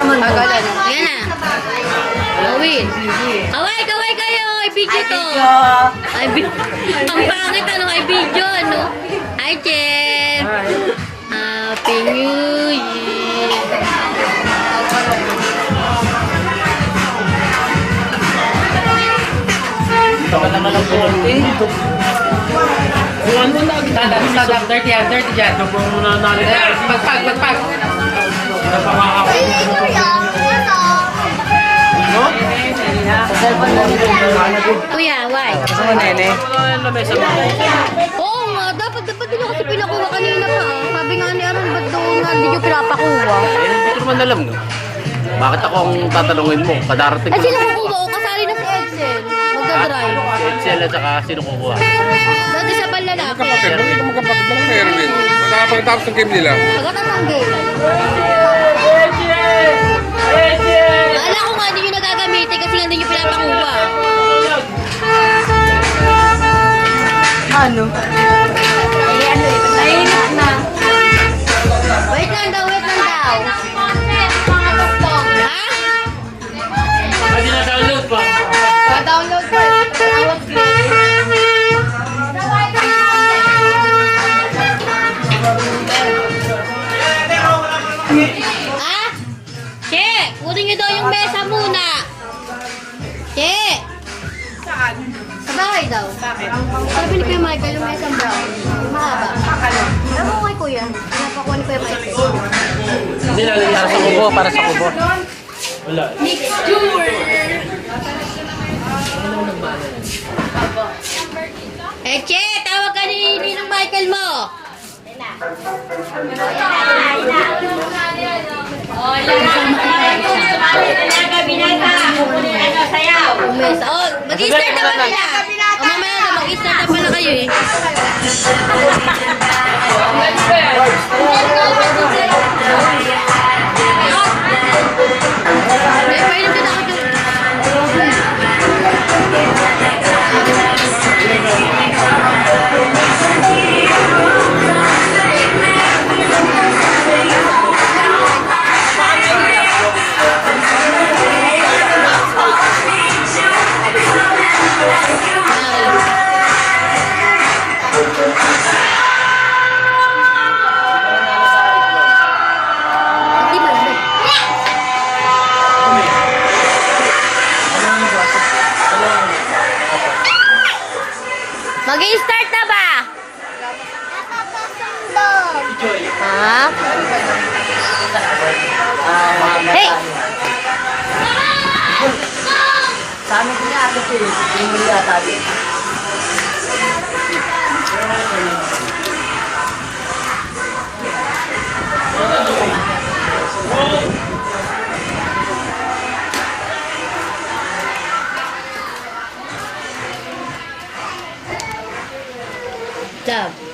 naman. Tagalan. Ayan na. Gawin. Kaway kayo. Ay, video to. Ay, ang pangit ano, ay video, ano? Hi, Jen. Happy New Year. Tagal naman ang 40. Buwan mo na. Tadap. Dirty yan. Dirty dyan. Pagpag. No? Kuya, why? Gusto mo, nene? Oo nga, dapat din ako kasi pinakuha kanina pa. Sabi nga ni Aaron, ba't doon nga hindi nyo pinapakuha? Hindi ko naman alam, no? Bakit ako ang tatanungin mo? Kadarating Ay, sino kukuha ko? Kasali na si Edsel. Magdadrive. Si Edsel at saka sino kukuha? Dati sa panlalaki. Kapatid, bakit ka magkapatid lang kay Erwin? Magkakapagtapos ng game nila. Pagkatapang game. Alam ko nga, hindi nyo nagagamitin kasi nga hindi nyo pinapakuha. Ano? Nainit na. Wait lang daw. Ha? Hindi na-download pa. Pa-download ko. Ha? Che! Kunin nyo daw yung mesa muna. Che! Saan? Sa bahay daw. Bakit? Sabi ni Kuya Michael yung mesa brown. Mahaba. Ano ko kay Kuya? Pinapakuha ni Kuya Michael. Hindi na, para sa kubo. Wala. Mixture! Eh, Che! Tawag ka ni Ninong Michael mo! Umes. Oh, mag-i-start na ba nila? O mamaya na, mag-i-start na pala kayo eh. Ay, painom din ako dun. Di ba? Mag-i-start na ba? Ha? Hey! Sa amin ko niya ate ko eh. Yung muli ata din. Love.